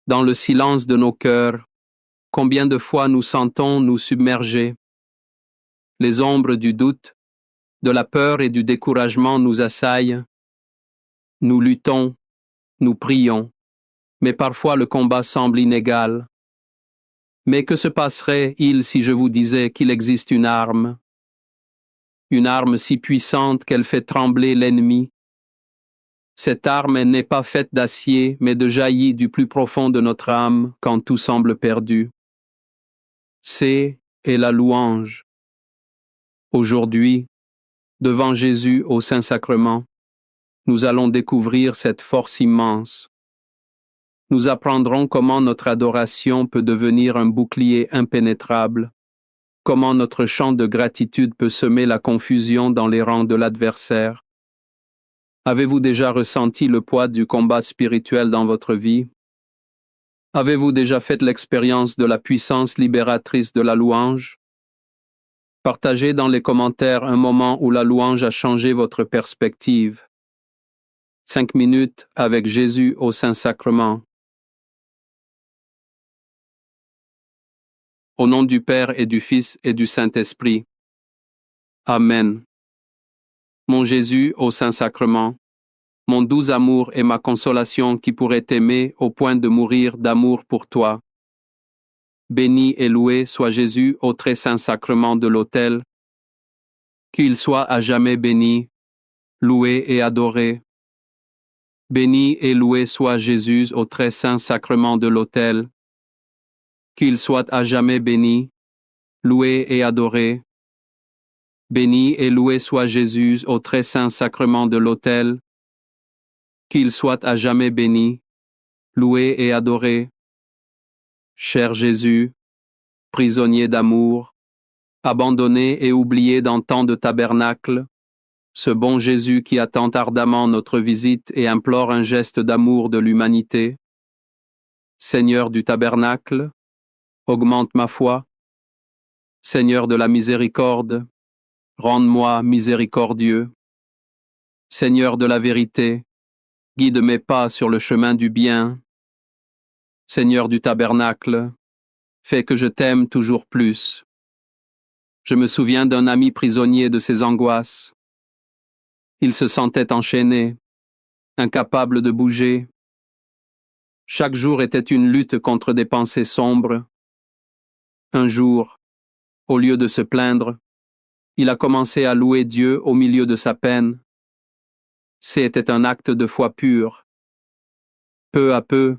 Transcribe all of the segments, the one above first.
dans le silence de nos cœurs, combien de fois nous sentons nous submerger. Les ombres du doute, de la peur et du découragement nous assaillent. Nous luttons, nous prions, mais parfois le combat semble inégal. Mais que se passerait-il si je vous disais qu'il existe une arme si puissante qu'elle fait trembler l'ennemi? Cette arme n'est pas faite d'acier, mais de jaillit du plus profond de notre âme quand tout semble perdu. C'est la louange. Aujourd'hui, devant Jésus au Saint-Sacrement, nous allons découvrir cette force immense. Nous apprendrons comment notre adoration peut devenir un bouclier impénétrable, comment notre chant de gratitude peut semer la confusion dans les rangs de l'adversaire. Avez-vous déjà ressenti le poids du combat spirituel dans votre vie? Avez-vous déjà fait l'expérience de la puissance libératrice de la louange? Partagez dans les commentaires un moment où la louange a changé votre perspective. 5 minutes avec Jésus au Saint-Sacrement. Au nom du Père et du Fils et du Saint-Esprit. Amen. Mon Jésus au Saint-Sacrement, mon doux amour et ma consolation qui pourrait t'aimer au point de mourir d'amour pour toi. Béni et loué soit Jésus au très saint sacrement de l'autel. Qu'il soit à jamais béni, loué et adoré. Béni et loué soit Jésus au très saint sacrement de l'autel. Qu'il soit à jamais béni, loué et adoré. Béni et loué soit Jésus au très saint sacrement de l'autel. Qu'il soit à jamais béni, loué et adoré. Cher Jésus, prisonnier d'amour, abandonné et oublié dans tant de tabernacles, ce bon Jésus qui attend ardemment notre visite et implore un geste d'amour de l'humanité. Seigneur du tabernacle, augmente ma foi. Seigneur de la miséricorde, rende-moi miséricordieux. Seigneur de la vérité, guide mes pas sur le chemin du bien. Seigneur du tabernacle, fais que je t'aime toujours plus. Je me souviens d'un ami prisonnier de ses angoisses. Il se sentait enchaîné, incapable de bouger. Chaque jour était une lutte contre des pensées sombres. Un jour, au lieu de se plaindre, il a commencé à louer Dieu au milieu de sa peine. C'était un acte de foi pure. Peu à peu,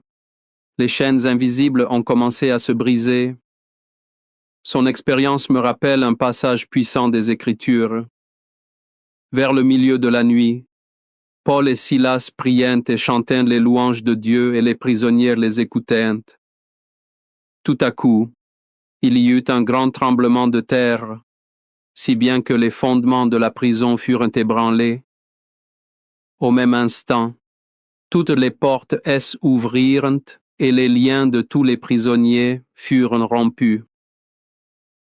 les chaînes invisibles ont commencé à se briser. Son expérience me rappelle un passage puissant des Écritures. Vers le milieu de la nuit, Paul et Silas priaient et chantaient les louanges de Dieu et les prisonniers les écoutaient. Tout à coup, il y eut un grand tremblement de terre, si bien que les fondements de la prison furent ébranlés. Au même instant, toutes les portes s'ouvrirent et les liens de tous les prisonniers furent rompus.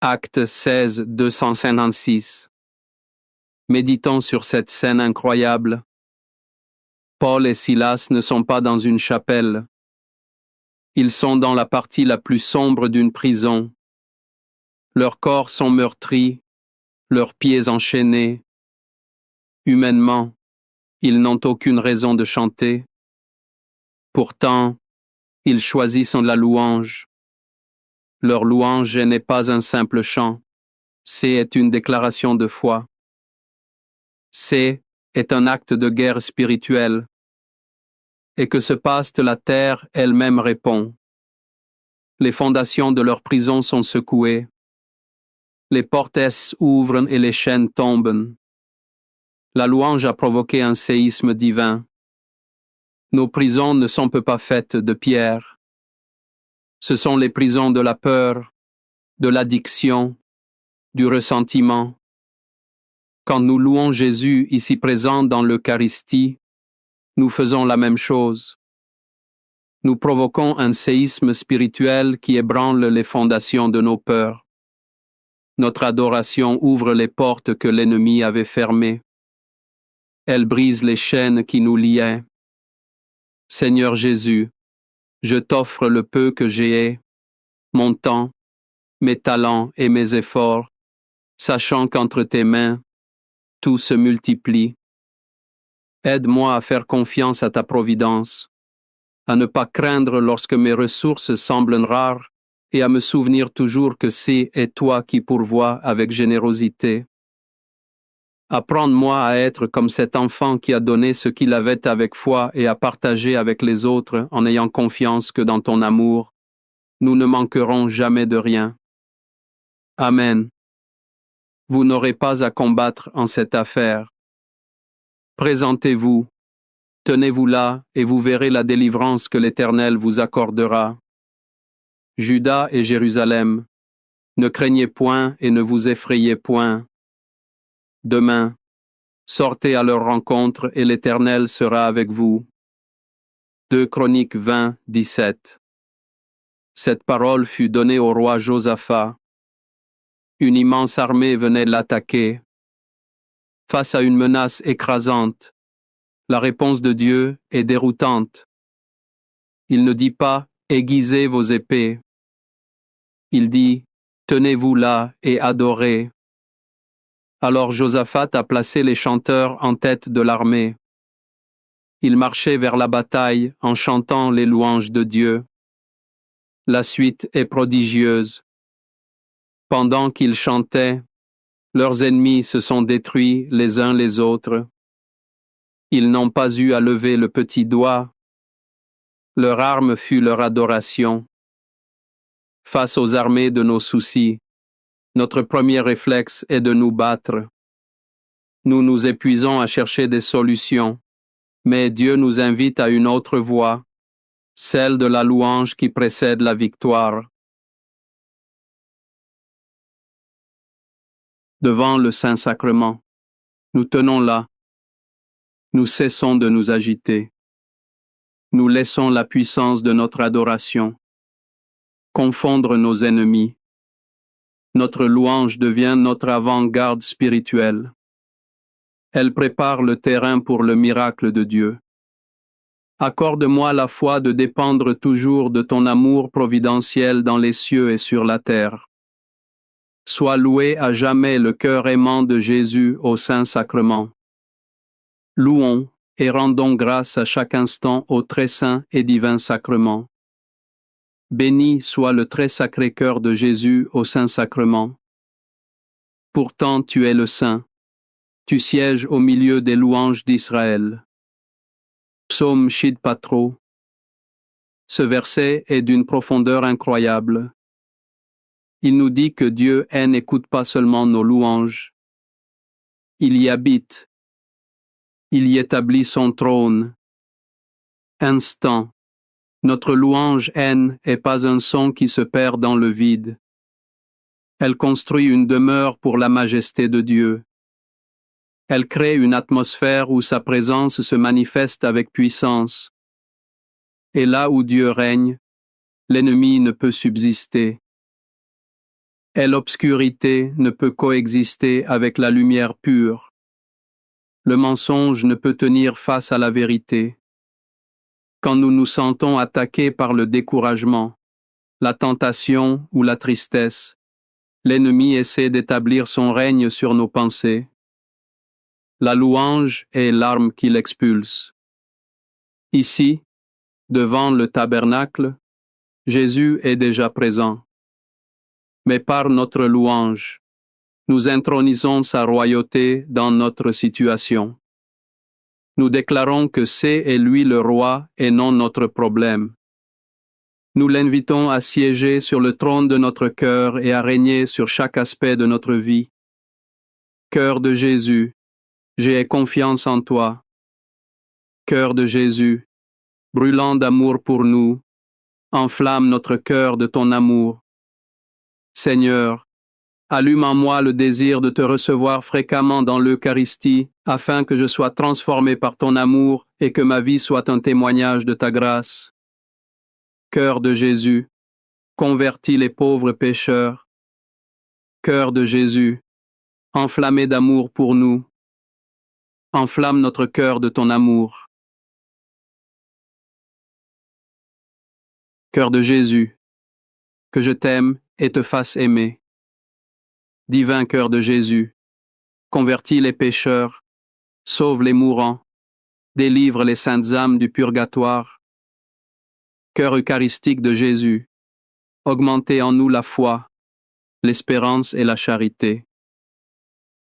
Acte 16, 256. Méditons sur cette scène incroyable. Paul et Silas ne sont pas dans une chapelle. Ils sont dans la partie la plus sombre d'une prison. Leurs corps sont meurtris, leurs pieds enchaînés. Humainement, ils n'ont aucune raison de chanter. Pourtant, ils choisissent la louange. Leur louange n'est pas un simple chant, c'est une déclaration de foi. C'est un acte de guerre spirituelle. Et que se passe la terre elle-même répond. Les fondations de leur prison sont secouées. Les portes s'ouvrent et les chaînes tombent. La louange a provoqué un séisme divin. Nos prisons ne sont pas faites de pierre. Ce sont les prisons de la peur, de l'addiction, du ressentiment. Quand nous louons Jésus ici présent dans l'Eucharistie, nous faisons la même chose. Nous provoquons un séisme spirituel qui ébranle les fondations de nos peurs. Notre adoration ouvre les portes que l'ennemi avait fermées. Elle brise les chaînes qui nous liaient. Seigneur Jésus, je t'offre le peu que j'ai, mon temps, mes talents et mes efforts, sachant qu'entre tes mains, tout se multiplie. Aide-moi à faire confiance à ta providence, à ne pas craindre lorsque mes ressources semblent rares et à me souvenir toujours que c'est toi qui pourvois avec générosité. Apprends-moi à être comme cet enfant qui a donné ce qu'il avait avec foi et à partager avec les autres en ayant confiance que dans ton amour, nous ne manquerons jamais de rien. Amen. Vous n'aurez pas à combattre en cette affaire. Présentez-vous, tenez-vous là et vous verrez la délivrance que l'Éternel vous accordera. Juda et Jérusalem, ne craignez point et ne vous effrayez point. Demain, sortez à leur rencontre et l'Éternel sera avec vous. 2 Chroniques 20, 17. Cette parole fut donnée au roi Josaphat. Une immense armée venait l'attaquer. Face à une menace écrasante, la réponse de Dieu est déroutante. Il ne dit pas « aiguisez vos épées ». Il dit « tenez-vous là et adorez ». Alors Josaphat a placé les chanteurs en tête de l'armée. Ils marchaient vers la bataille en chantant les louanges de Dieu. La suite est prodigieuse. Pendant qu'ils chantaient, leurs ennemis se sont détruits les uns les autres. Ils n'ont pas eu à lever le petit doigt. Leur arme fut leur adoration. Face aux armées de nos soucis, notre premier réflexe est de nous battre. Nous nous épuisons à chercher des solutions, mais Dieu nous invite à une autre voie, celle de la louange qui précède la victoire. Devant le Saint-Sacrement, nous tenons là. Nous cessons de nous agiter. Nous laissons la puissance de notre adoration confondre nos ennemis. Notre louange devient notre avant-garde spirituelle. Elle prépare le terrain pour le miracle de Dieu. Accorde-moi la foi de dépendre toujours de ton amour providentiel dans les cieux et sur la terre. Sois loué à jamais le cœur aimant de Jésus au Saint-Sacrement. Louons et rendons grâce à chaque instant au très saint et divin sacrement. Béni soit le très sacré cœur de Jésus au Saint-Sacrement. Pourtant tu es le Saint, tu sièges au milieu des louanges d'Israël. Psaume Shid Patro. Ce verset est d'une profondeur incroyable. Il nous dit que Dieu n'écoute pas seulement nos louanges. Il y habite. Il y établit son trône. Instant. Notre louange n'est pas un son qui se perd dans le vide. Elle construit une demeure pour la majesté de Dieu. Elle crée une atmosphère où sa présence se manifeste avec puissance. Et là où Dieu règne, l'ennemi ne peut subsister. Et l'obscurité ne peut coexister avec la lumière pure. Le mensonge ne peut tenir face à la vérité. Quand nous nous sentons attaqués par le découragement, la tentation ou la tristesse, l'ennemi essaie d'établir son règne sur nos pensées. La louange est l'arme qui l'expulse. Ici, devant le tabernacle, Jésus est déjà présent. Mais par notre louange, nous intronisons sa royauté dans notre situation. Nous déclarons que c'est lui le roi et non notre problème. Nous l'invitons à siéger sur le trône de notre cœur et à régner sur chaque aspect de notre vie. Cœur de Jésus, j'ai confiance en toi. Cœur de Jésus, brûlant d'amour pour nous, enflamme notre cœur de ton amour. Seigneur, allume en moi le désir de te recevoir fréquemment dans l'Eucharistie, afin que je sois transformé par ton amour et que ma vie soit un témoignage de ta grâce. Cœur de Jésus, convertis les pauvres pécheurs. Cœur de Jésus, enflammé d'amour pour nous, enflamme notre cœur de ton amour. Cœur de Jésus, que je t'aime et te fasse aimer. Divin cœur de Jésus, convertis les pécheurs, sauve les mourants, délivre les saintes âmes du purgatoire. Cœur eucharistique de Jésus, augmentez en nous la foi, l'espérance et la charité.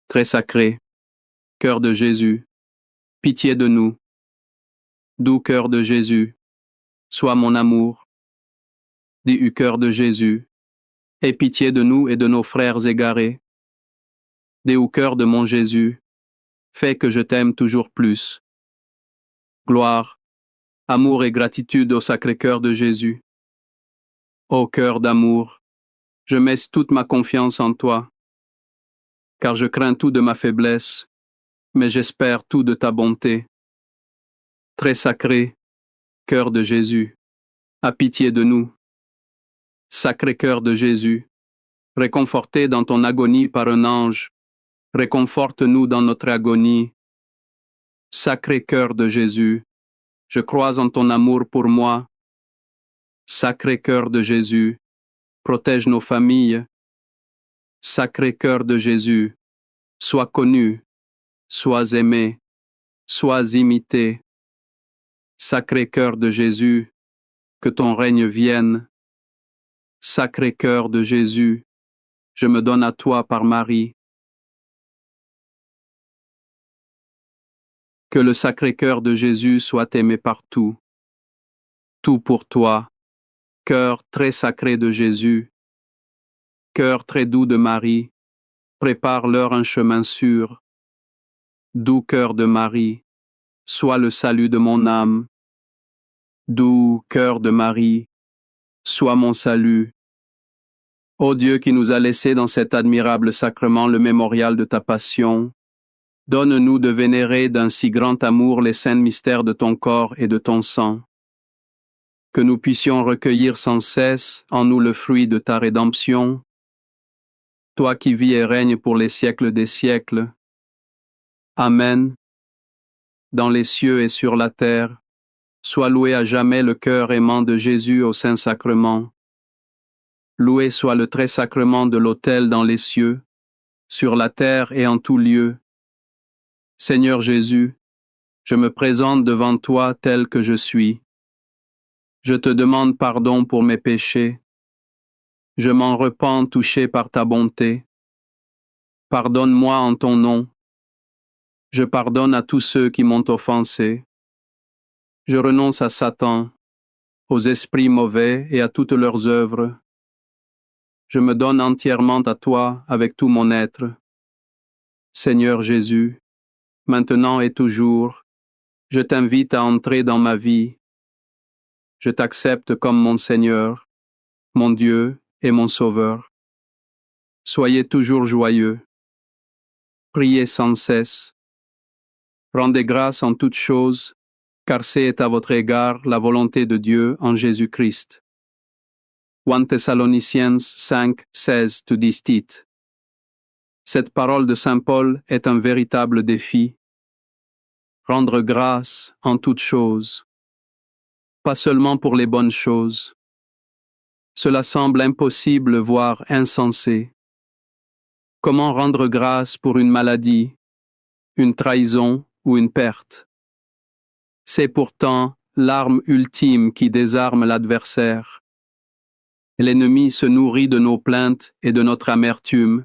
Très sacré, cœur de Jésus, pitié de nous. Doux cœur de Jésus, sois mon amour. Dis cœur de Jésus, aie pitié de nous et de nos frères égarés. Dis cœur de mon Jésus, fais que je t'aime toujours plus. Gloire, amour et gratitude au Sacré-Cœur de Jésus. Ô cœur d'amour, je mets toute ma confiance en toi, car je crains tout de ma faiblesse, mais j'espère tout de ta bonté. Très sacré, cœur de Jésus, aie pitié de nous. Sacré cœur de Jésus, réconforté dans ton agonie par un ange, réconforte-nous dans notre agonie. Sacré cœur de Jésus, je crois en ton amour pour moi. Sacré cœur de Jésus, protège nos familles. Sacré cœur de Jésus, sois connu, sois aimé, sois imité. Sacré cœur de Jésus, que ton règne vienne. Sacré cœur de Jésus, je me donne à toi par Marie. Que le Sacré-Cœur de Jésus soit aimé partout. Tout pour toi, cœur très sacré de Jésus, cœur très doux de Marie, prépare-leur un chemin sûr. Doux cœur de Marie, sois le salut de mon âme. Doux cœur de Marie, sois mon salut. Ô Dieu qui nous a laissé dans cet admirable sacrement le mémorial de ta passion, donne-nous de vénérer d'un si grand amour les saints mystères de ton corps et de ton sang. Que nous puissions recueillir sans cesse en nous le fruit de ta rédemption, toi qui vis et règnes pour les siècles des siècles. Amen. Dans les cieux et sur la terre, soit loué à jamais le cœur aimant de Jésus au Saint-Sacrement. Loué soit le très sacrement de l'autel dans les cieux, sur la terre et en tout lieu. Seigneur Jésus, je me présente devant toi tel que je suis. Je te demande pardon pour mes péchés. Je m'en repens touché par ta bonté. Pardonne-moi en ton nom. Je pardonne à tous ceux qui m'ont offensé. Je renonce à Satan, aux esprits mauvais et à toutes leurs œuvres. Je me donne entièrement à toi avec tout mon être. Seigneur Jésus, maintenant et toujours, je t'invite à entrer dans ma vie. Je t'accepte comme mon Seigneur, mon Dieu et mon Sauveur. Soyez toujours joyeux. Priez sans cesse. Rendez grâce en toutes choses, car c'est à votre égard la volonté de Dieu en Jésus-Christ. 1 Thessaloniciens 5, 16 te dit. Cette parole de Saint Paul est un véritable défi. Rendre grâce en toutes choses. Pas seulement pour les bonnes choses. Cela semble impossible, voire insensé. Comment rendre grâce pour une maladie, une trahison ou une perte? C'est pourtant l'arme ultime qui désarme l'adversaire. L'ennemi se nourrit de nos plaintes et de notre amertume.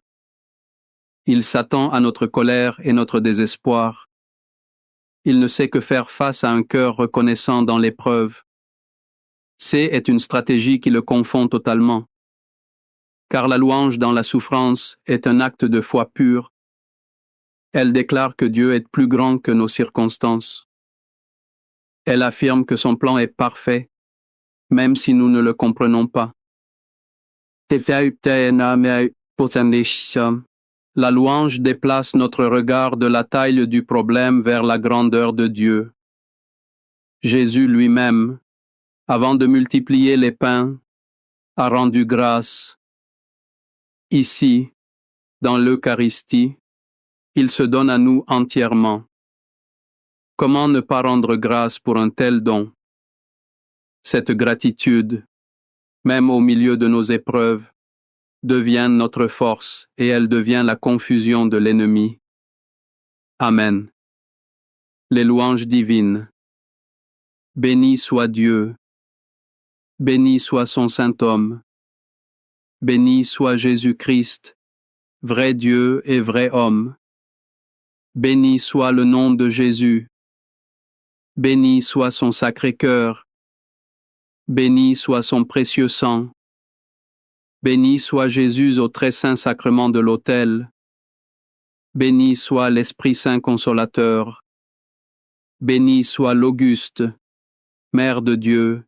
Il s'attend à notre colère et notre désespoir. Il ne sait que faire face à un cœur reconnaissant dans l'épreuve. Est une stratégie qui le confond totalement. Car la louange dans la souffrance est un acte de foi pure. Elle déclare que Dieu est plus grand que nos circonstances. Elle affirme que son plan est parfait, même si nous ne le comprenons pas. La louange déplace notre regard de la taille du problème vers la grandeur de Dieu. Jésus lui-même, avant de multiplier les pains, a rendu grâce. Ici, dans l'Eucharistie, il se donne à nous entièrement. Comment ne pas rendre grâce pour un tel don? Cette gratitude, même au milieu de nos épreuves, deviennent notre force et elle devient la confusion de l'ennemi. Amen. Les louanges divines. Béni soit Dieu. Béni soit son saint homme. Béni soit Jésus-Christ, vrai Dieu et vrai homme. Béni soit le nom de Jésus. Béni soit son sacré cœur. Béni soit son précieux sang. Béni soit Jésus au très saint sacrement de l'autel. Béni soit l'Esprit Saint consolateur. Béni soit l'Auguste, Mère de Dieu,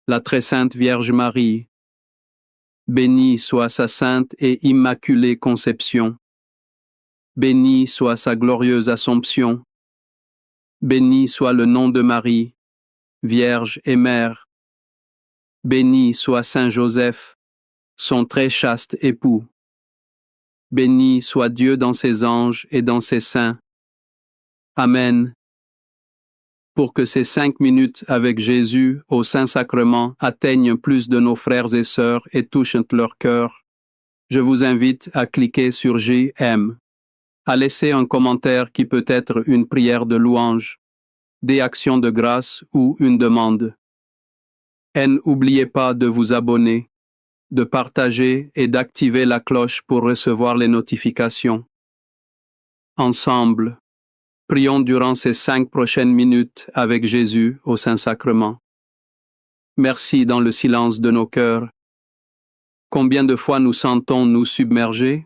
la très sainte Vierge Marie. Béni soit sa sainte et immaculée conception. Béni soit sa glorieuse Assomption. Béni soit le nom de Marie, Vierge et Mère. Béni soit Saint Joseph, son très chaste époux. Béni soit Dieu dans ses anges et dans ses saints. Amen. Pour que ces 5 minutes avec Jésus au Saint-Sacrement atteignent plus de nos frères et sœurs et touchent leur cœur, je vous invite à cliquer sur j'aime, à laisser un commentaire qui peut être une prière de louange, des actions de grâce ou une demande. Et n'oubliez pas de vous abonner, de partager et d'activer la cloche pour recevoir les notifications. Ensemble, prions durant ces 5 prochaines minutes avec Jésus au Saint-Sacrement. Merci dans le silence de nos cœurs. Combien de fois nous sentons-nous submergés?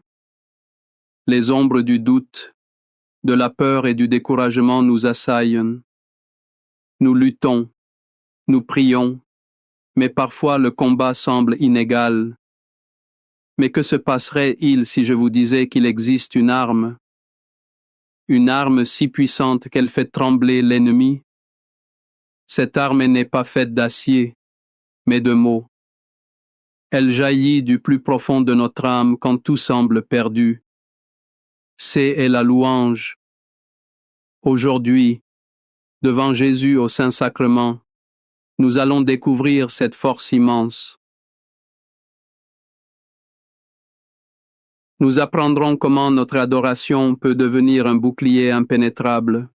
Les ombres du doute, de la peur et du découragement nous assaillent. Nous luttons, nous prions, mais parfois le combat semble inégal. Mais que se passerait-il si je vous disais qu'il existe une arme si puissante qu'elle fait trembler l'ennemi? Cette arme n'est pas faite d'acier, mais de mots. Elle jaillit du plus profond de notre âme quand tout semble perdu. C'est la louange. Aujourd'hui, devant Jésus au Saint-Sacrement, nous allons découvrir cette force immense. Nous apprendrons comment notre adoration peut devenir un bouclier impénétrable,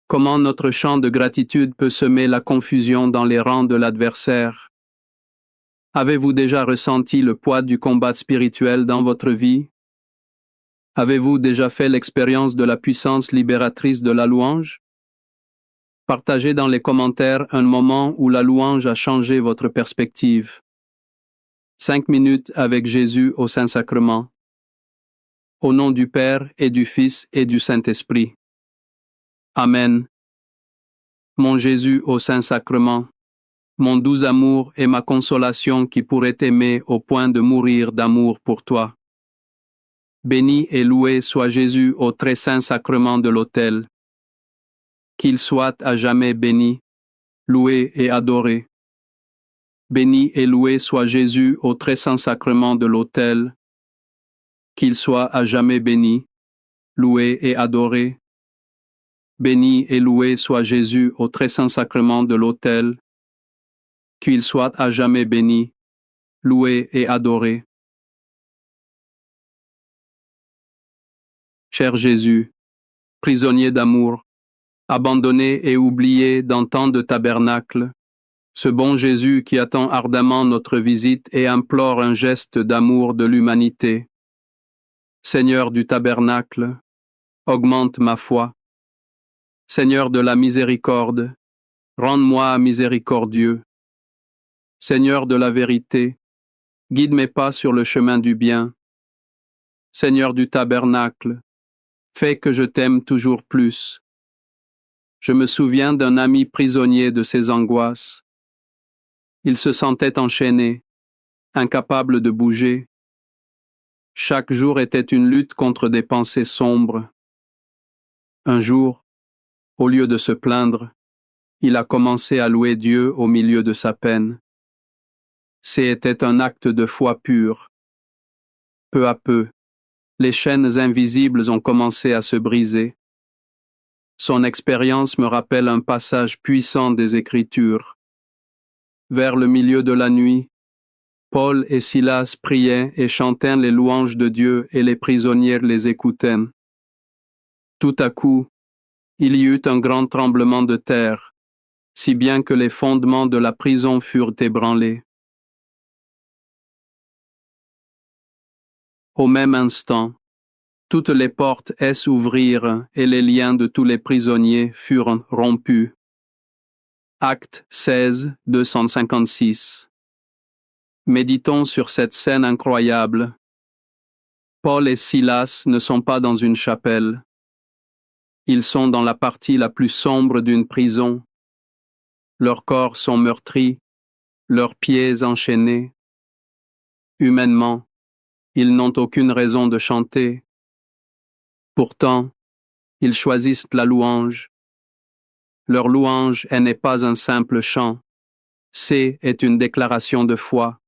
comment notre chant de gratitude peut semer la confusion dans les rangs de l'adversaire. Avez-vous déjà ressenti le poids du combat spirituel dans votre vie? Avez-vous déjà fait l'expérience de la puissance libératrice de la louange? Partagez dans les commentaires un moment où la louange a changé votre perspective. 5 minutes avec Jésus au Saint-Sacrement. Au nom du Père et du Fils et du Saint-Esprit. Amen. Mon Jésus au Saint-Sacrement, mon doux amour et ma consolation qui pourrait t'aimer au point de mourir d'amour pour toi. Béni et loué soit Jésus au très saint sacrement de l'autel. Qu'il soit à jamais béni, loué et adoré. Béni et loué soit Jésus au très saint sacrement de l'autel. Qu'il soit à jamais béni, loué et adoré. Béni et loué soit Jésus au très saint sacrement de l'autel. Qu'il soit à jamais béni, loué et adoré. Cher Jésus, prisonnier d'amour, abandonné et oublié dans tant de tabernacles, ce bon Jésus qui attend ardemment notre visite et implore un geste d'amour de l'humanité. Seigneur du tabernacle, augmente ma foi. Seigneur de la miséricorde, rende-moi miséricordieux. Seigneur de la vérité, guide mes pas sur le chemin du bien. Seigneur du tabernacle, fais que je t'aime toujours plus. Je me souviens d'un ami prisonnier de ses angoisses. Il se sentait enchaîné, incapable de bouger. Chaque jour était une lutte contre des pensées sombres. Un jour, au lieu de se plaindre, il a commencé à louer Dieu au milieu de sa peine. C'était un acte de foi pure. Peu à peu, les chaînes invisibles ont commencé à se briser. Son expérience me rappelle un passage puissant des Écritures. Vers le milieu de la nuit, Paul et Silas priaient et chantaient les louanges de Dieu et les prisonniers les écoutaient. Tout à coup, il y eut un grand tremblement de terre, si bien que les fondements de la prison furent ébranlés. Au même instant, toutes les portes s'ouvrirent et les liens de tous les prisonniers furent rompus. Acte 16, 256. Méditons sur cette scène incroyable. Paul et Silas ne sont pas dans une chapelle. Ils sont dans la partie la plus sombre d'une prison. Leurs corps sont meurtris, leurs pieds enchaînés. Humainement, ils n'ont aucune raison de chanter. Pourtant, ils choisissent la louange. Leur louange n'est pas un simple chant. C'est une déclaration de foi.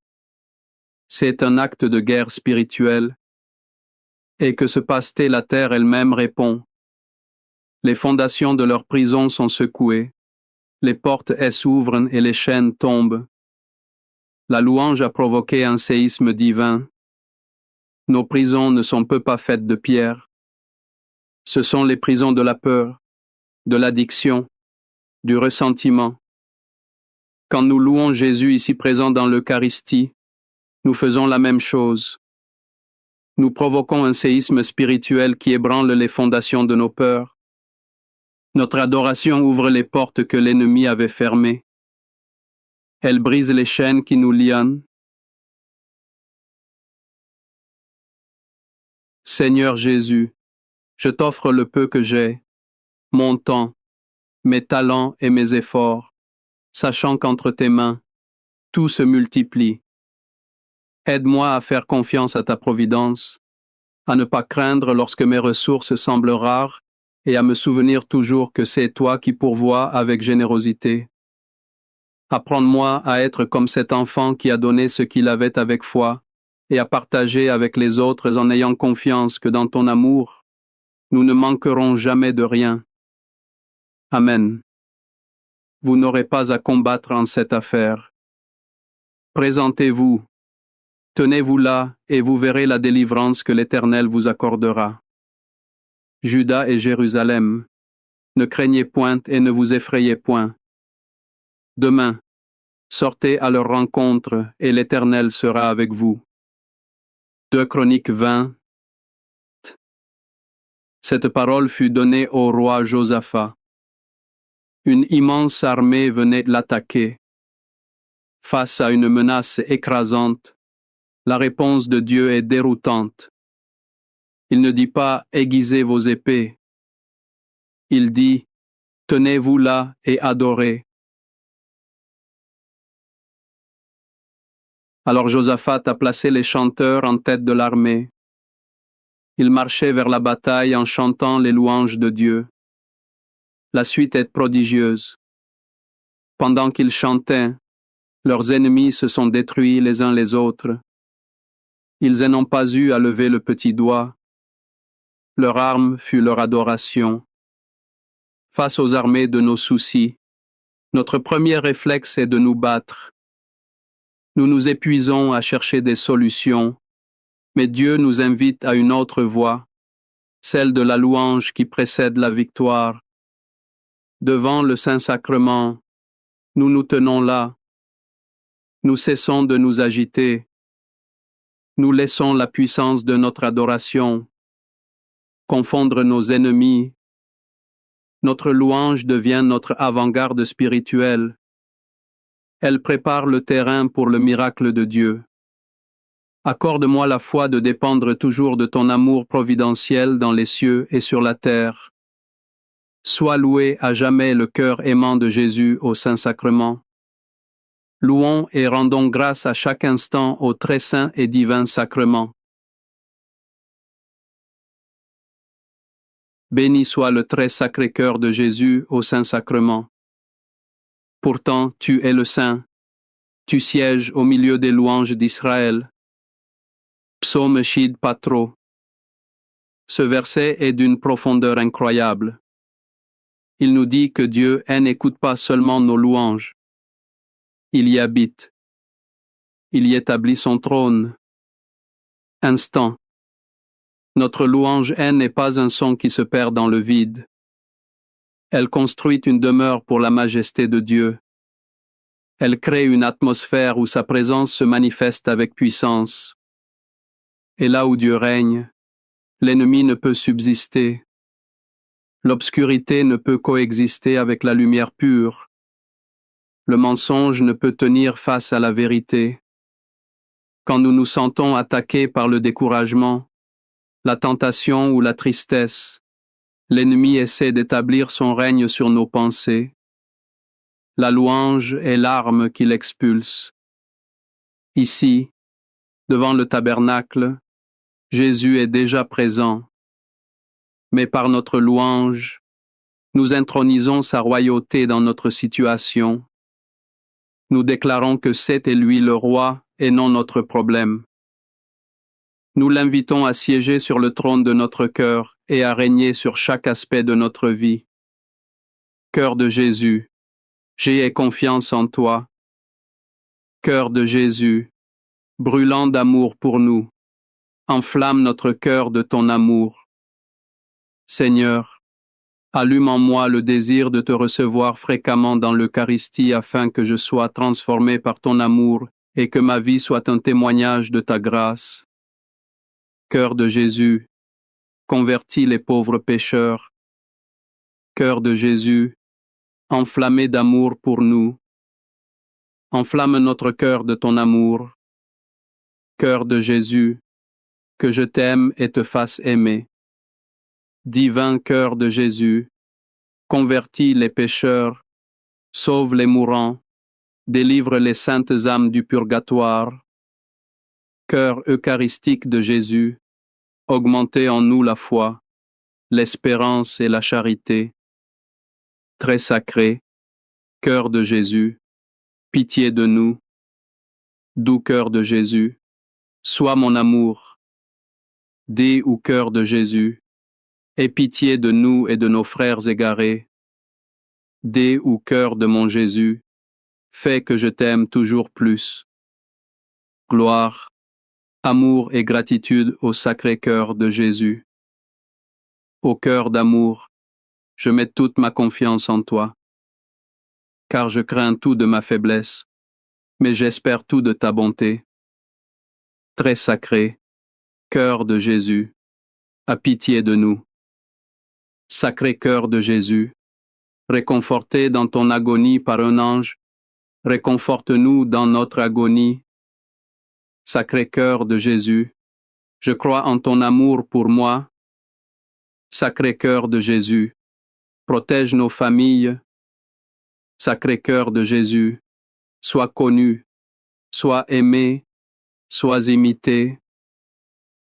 C'est un acte de guerre spirituelle. Et que se passe-t-il? La terre elle-même répond. Les fondations de leur prison sont secouées. Les portes s'ouvrent et les chaînes tombent. La louange a provoqué un séisme divin. Nos prisons ne sont pas faites de pierre. Ce sont les prisons de la peur, de l'addiction, du ressentiment. Quand nous louons Jésus ici présent dans l'Eucharistie, nous faisons la même chose. Nous provoquons un séisme spirituel qui ébranle les fondations de nos peurs. Notre adoration ouvre les portes que l'ennemi avait fermées. Elle brise les chaînes qui nous lient. Seigneur Jésus, je t'offre le peu que j'ai, mon temps, mes talents et mes efforts, sachant qu'entre tes mains, tout se multiplie. Aide-moi à faire confiance à ta providence, à ne pas craindre lorsque mes ressources semblent rares et à me souvenir toujours que c'est toi qui pourvois avec générosité. Apprends-moi à être comme cet enfant qui a donné ce qu'il avait avec foi et à partager avec les autres en ayant confiance que dans ton amour, nous ne manquerons jamais de rien. Amen. Vous n'aurez pas à combattre en cette affaire. Présentez-vous, tenez-vous là et vous verrez la délivrance que l'Éternel vous accordera. Juda et Jérusalem, ne craignez point et ne vous effrayez point. Demain, sortez à leur rencontre et l'Éternel sera avec vous. 2 Chroniques 20. Cette parole fut donnée au roi Josaphat. Une immense armée venait l'attaquer. Face à une menace écrasante, la réponse de Dieu est déroutante. Il ne dit pas « aiguisez vos épées ». Il dit « tenez-vous là et adorez ». Alors Josaphat a placé les chanteurs en tête de l'armée. Ils marchaient vers la bataille en chantant les louanges de Dieu. La suite est prodigieuse. Pendant qu'ils chantaient, leurs ennemis se sont détruits les uns les autres. Ils n'ont pas eu à lever le petit doigt. Leur arme fut leur adoration. Face aux armées de nos soucis, notre premier réflexe est de nous battre. Nous nous épuisons à chercher des solutions, mais Dieu nous invite à une autre voie, celle de la louange qui précède la victoire. Devant le Saint-Sacrement, nous nous tenons là. Nous cessons de nous agiter. Nous laissons la puissance de notre adoration confondre nos ennemis. Notre louange devient notre avant-garde spirituelle. Elle prépare le terrain pour le miracle de Dieu. Accorde-moi la foi de dépendre toujours de ton amour providentiel dans les cieux et sur la terre. Sois loué à jamais le cœur aimant de Jésus au Saint-Sacrement. Louons et rendons grâce à chaque instant au très saint et divin sacrement. Béni soit le très sacré cœur de Jésus au Saint-Sacrement. Pourtant, tu es le Saint. Tu sièges au milieu des louanges d'Israël. Psaume Shid Patro. Ce verset est d'une profondeur incroyable. Il nous dit que Dieu n'écoute pas seulement nos louanges. Il y habite. il y établit son trône. Instant. Notre louange n'est pas un son qui se perd dans le vide. Elle construit une demeure pour la majesté de Dieu. Elle crée une atmosphère où sa présence se manifeste avec puissance. Et là où Dieu règne, l'ennemi ne peut subsister. L'obscurité ne peut coexister avec la lumière pure. Le mensonge ne peut tenir face à la vérité. Quand nous nous sentons attaqués par le découragement, la tentation ou la tristesse, l'ennemi essaie d'établir son règne sur nos pensées. La louange est l'arme qu'il expulse. Ici, devant le tabernacle, Jésus est déjà présent. Mais par notre louange, nous intronisons sa royauté dans notre situation. Nous déclarons que c'est lui le roi et non notre problème. Nous l'invitons à siéger sur le trône de notre cœur et à régner sur chaque aspect de notre vie. Cœur de Jésus, j'ai confiance en toi. Cœur de Jésus, brûlant d'amour pour nous, enflamme notre cœur de ton amour. Seigneur, allume en moi le désir de te recevoir fréquemment dans l'Eucharistie afin que je sois transformé par ton amour et que ma vie soit un témoignage de ta grâce. Cœur de Jésus, convertis les pauvres pécheurs. Cœur de Jésus, enflammé d'amour pour nous. Enflamme notre cœur de ton amour. Cœur de Jésus, que je t'aime et te fasse aimer. Divin cœur de Jésus, convertis les pécheurs, sauve les mourants, délivre les saintes âmes du purgatoire. Cœur eucharistique de Jésus, augmentez en nous la foi, l'espérance et la charité. Très sacré, cœur de Jésus, pitié de nous. Doux cœur de Jésus, sois mon amour. Dis au cœur de Jésus, aie pitié de nous et de nos frères égarés. Dis au cœur de mon Jésus, fais que je t'aime toujours plus. Gloire, amour et gratitude au sacré cœur de Jésus. Au cœur d'amour, je mets toute ma confiance en toi, car je crains tout de ma faiblesse, mais j'espère tout de ta bonté. Très sacré, cœur de Jésus, aie pitié de nous. Sacré cœur de Jésus, réconforté dans ton agonie par un ange, réconforte-nous dans notre agonie. Sacré cœur de Jésus, je crois en ton amour pour moi. Sacré cœur de Jésus, protège nos familles. Sacré cœur de Jésus, sois connu, sois aimé, sois imité.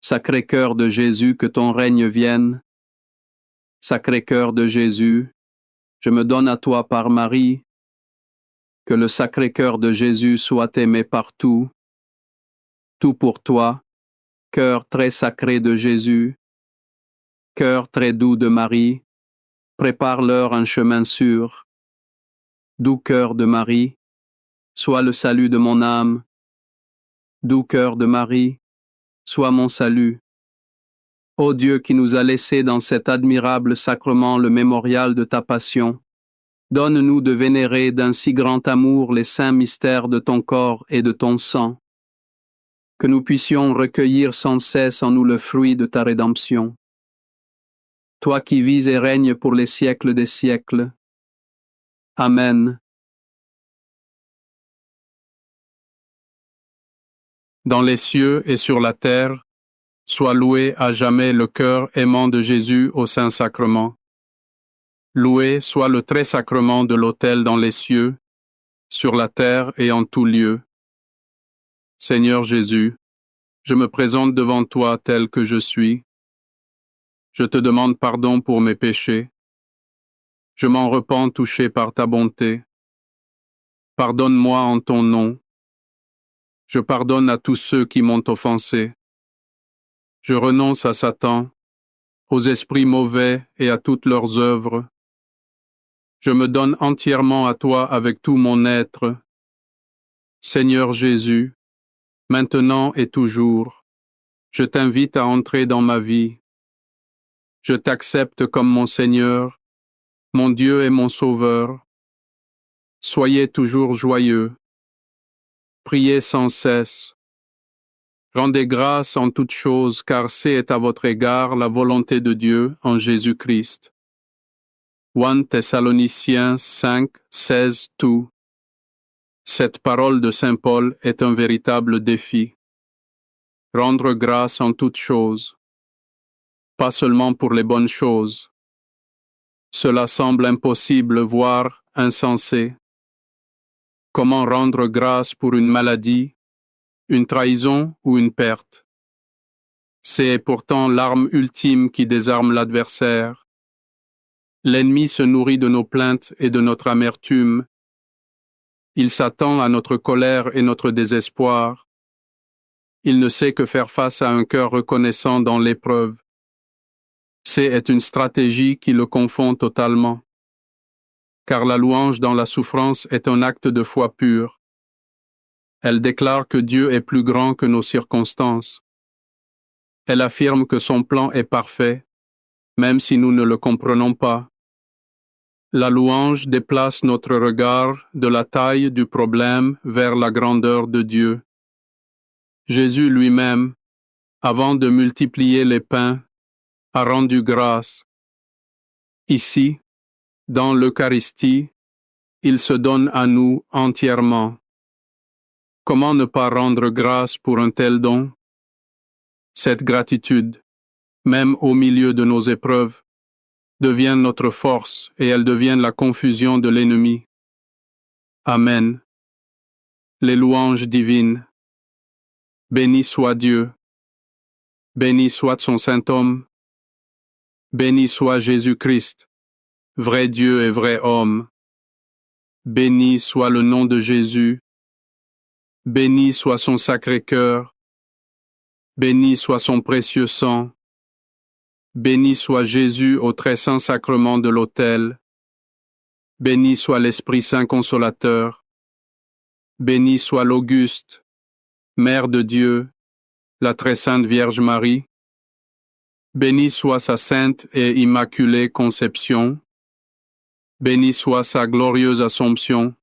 Sacré cœur de Jésus, que ton règne vienne. Sacré cœur de Jésus, je me donne à toi par Marie. Que le sacré cœur de Jésus soit aimé partout. Tout pour toi, cœur très sacré de Jésus. Cœur très doux de Marie, prépare-leur un chemin sûr. Doux cœur de Marie, sois le salut de mon âme. Doux cœur de Marie, sois mon salut. Ô Dieu qui nous a laissé dans cet admirable sacrement le mémorial de ta passion, donne-nous de vénérer d'un si grand amour les saints mystères de ton corps et de ton sang, que nous puissions recueillir sans cesse en nous le fruit de ta rédemption. Toi qui vis et règnes pour les siècles des siècles. Amen. Dans les cieux et sur la terre, soit loué à jamais le cœur aimant de Jésus au Saint-Sacrement. Loué soit le très sacrement de l'autel dans les cieux, sur la terre et en tout lieu. Seigneur Jésus, je me présente devant toi tel que je suis. Je te demande pardon pour mes péchés. Je m'en repens touché par ta bonté. Pardonne-moi en ton nom. Je pardonne à tous ceux qui m'ont offensé. Je renonce à Satan, aux esprits mauvais et à toutes leurs œuvres. Je me donne entièrement à toi avec tout mon être. Seigneur Jésus, maintenant et toujours. Je t'invite à entrer dans ma vie. Je t'accepte comme mon Seigneur, mon Dieu et mon Sauveur. Soyez toujours joyeux. Priez sans cesse. Rendez grâce en toutes choses, car c'est à votre égard la volonté de Dieu en Jésus-Christ. 1 Thessaloniciens 5, 16-2. Cette parole de Saint Paul est un véritable défi. Rendre grâce en toutes choses. Pas seulement pour les bonnes choses. Cela semble impossible, voire insensé. Comment rendre grâce pour une maladie, une trahison ou une perte? C'est pourtant l'arme ultime qui désarme l'adversaire. L'ennemi se nourrit de nos plaintes et de notre amertume. Il s'attend à notre colère et notre désespoir. Il ne sait que faire face à un cœur reconnaissant dans l'épreuve. C'est une stratégie qui le confond totalement. Car la louange dans la souffrance est un acte de foi pure. Elle déclare que Dieu est plus grand que nos circonstances. Elle affirme que son plan est parfait, même si nous ne le comprenons pas. La louange déplace notre regard de la taille du problème vers la grandeur de Dieu. Jésus lui-même, avant de multiplier les pains, a rendu grâce. Ici, dans l'Eucharistie, il se donne à nous entièrement. Comment ne pas rendre grâce pour un tel don? Cette gratitude, même au milieu de nos épreuves, devient notre force et elle devient la confusion de l'ennemi. Amen. Les louanges divines. Béni soit Dieu. Béni soit son Saint-Homme. Béni soit Jésus-Christ, vrai Dieu et vrai homme. Béni soit le nom de Jésus. Béni soit son sacré cœur. Béni soit son précieux sang. Béni soit Jésus au très saint sacrement de l'autel. Béni soit l'Esprit Saint consolateur. Béni soit l'Auguste, Mère de Dieu, la très sainte Vierge Marie. Béni soit sa sainte et immaculée conception. Béni soit sa glorieuse Assomption.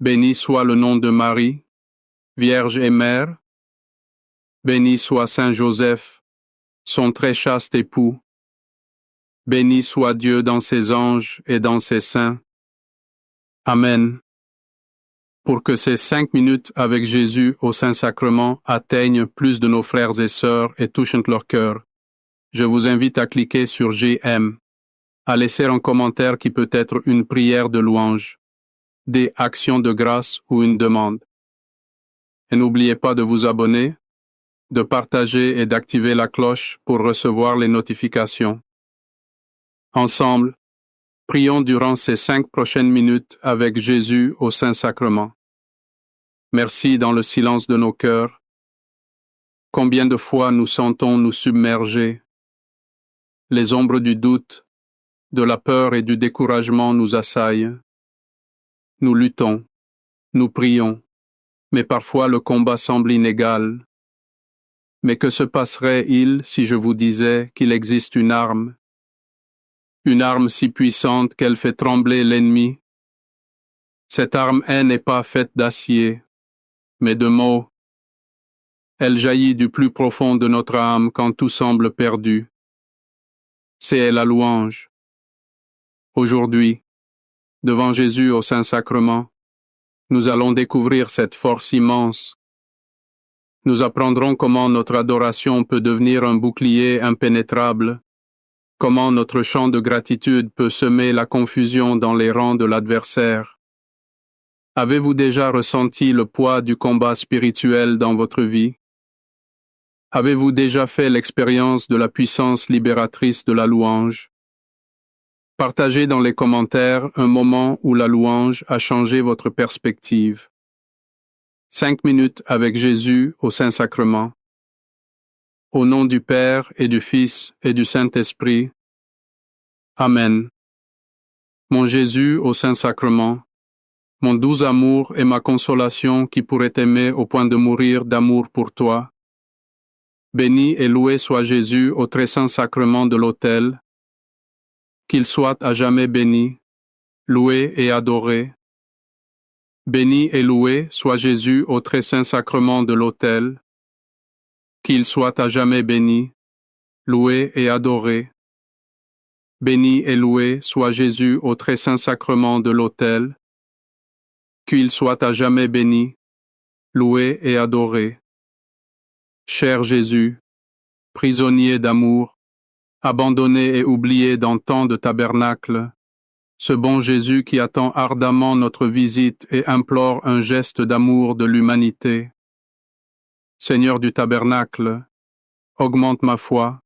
Béni soit le nom de Marie, Vierge et Mère. Béni soit Saint Joseph, son très chaste époux. Béni soit Dieu dans ses anges et dans ses saints. Amen. Pour que ces 5 minutes avec Jésus au Saint-Sacrement atteignent plus de nos frères et sœurs et touchent leur cœur, je vous invite à cliquer sur j'aime, à laisser un commentaire qui peut être une prière de louange, des actions de grâce ou une demande. Et n'oubliez pas de vous abonner, de partager et d'activer la cloche pour recevoir les notifications. Ensemble, prions durant ces 5 prochaines minutes avec Jésus au Saint-Sacrement. Merci dans le silence de nos cœurs. Combien de fois nous sentons nous submerger? Les ombres du doute, de la peur et du découragement nous assaillent. Nous luttons, nous prions, mais parfois le combat semble inégal. Mais que se passerait-il si je vous disais qu'il existe une arme si puissante qu'elle fait trembler l'ennemi? Cette arme n'est pas faite d'acier, mais de mots. Elle jaillit du plus profond de notre âme quand tout semble perdu. C'est la louange. Aujourd'hui, devant Jésus au Saint-Sacrement, nous allons découvrir cette force immense. Nous apprendrons comment notre adoration peut devenir un bouclier impénétrable, comment notre chant de gratitude peut semer la confusion dans les rangs de l'adversaire. Avez-vous déjà ressenti le poids du combat spirituel dans votre vie? Avez-vous déjà fait l'expérience de la puissance libératrice de la louange? Partagez dans les commentaires un moment où la louange a changé votre perspective. 5 minutes avec Jésus au Saint-Sacrement. Au nom du Père et du Fils et du Saint-Esprit. Amen. Mon Jésus au Saint-Sacrement, Mon doux amour est ma consolation qui pourrait t'aimer au point de mourir d'amour pour toi. Béni et loué soit Jésus au très saint sacrement de l'autel. Qu'il soit à jamais béni, loué et adoré. Béni et loué soit Jésus au très saint sacrement de l'autel. Qu'il soit à jamais béni, loué et adoré. Béni et loué soit Jésus au très saint sacrement de l'autel. Qu'il soit à jamais béni, loué et adoré. Cher Jésus, prisonnier d'amour, abandonné et oublié dans tant de tabernacles, ce bon Jésus qui attend ardemment notre visite et implore un geste d'amour de l'humanité. Seigneur du tabernacle, augmente ma foi.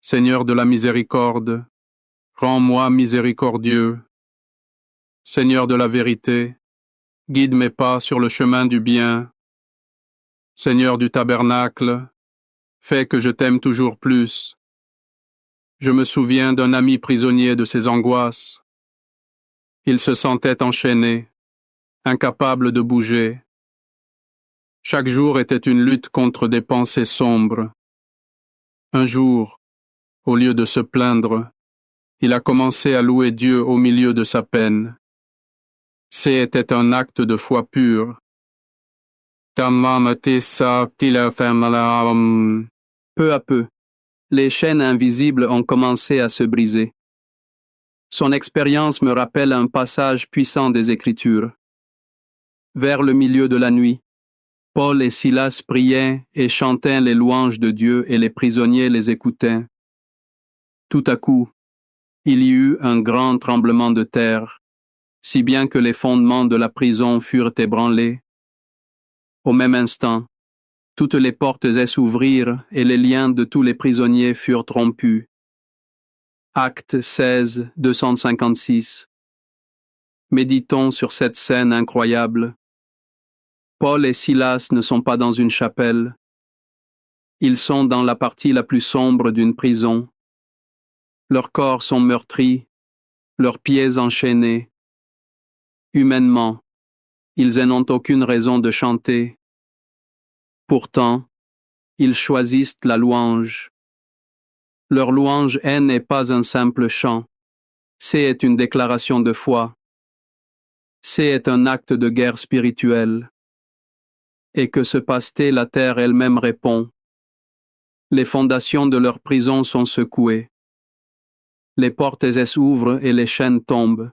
Seigneur de la miséricorde, rends-moi miséricordieux. Seigneur de la vérité, guide mes pas sur le chemin du bien. Seigneur du tabernacle, fais que je t'aime toujours plus. Je me souviens d'un ami prisonnier de ses angoisses. Il se sentait enchaîné, incapable de bouger. Chaque jour était une lutte contre des pensées sombres. Un jour, au lieu de se plaindre, il a commencé à louer Dieu au milieu de sa peine. C'était un acte de foi pure. Peu à peu, les chaînes invisibles ont commencé à se briser. Son expérience me rappelle un passage puissant des Écritures. Vers le milieu de la nuit, Paul et Silas priaient et chantaient les louanges de Dieu et les prisonniers les écoutaient. Tout à coup, il y eut un grand tremblement de terre, si bien que les fondements de la prison furent ébranlés. Au même instant, toutes les portes s'ouvrirent et les liens de tous les prisonniers furent rompus. Acte 16, 256. Méditons sur cette scène incroyable. Paul et Silas ne sont pas dans une chapelle. Ils sont dans la partie la plus sombre d'une prison. Leurs corps sont meurtris, leurs pieds enchaînés. Humainement, ils n'ont aucune raison de chanter. Pourtant, ils choisissent la louange. Leur louange n'est pas un simple chant, c'est une déclaration de foi. C'est un acte de guerre spirituelle. Et que se passe-t-il? La terre elle-même répond. Les fondations de leur prison sont secouées. Les portes s'ouvrent et les chaînes tombent.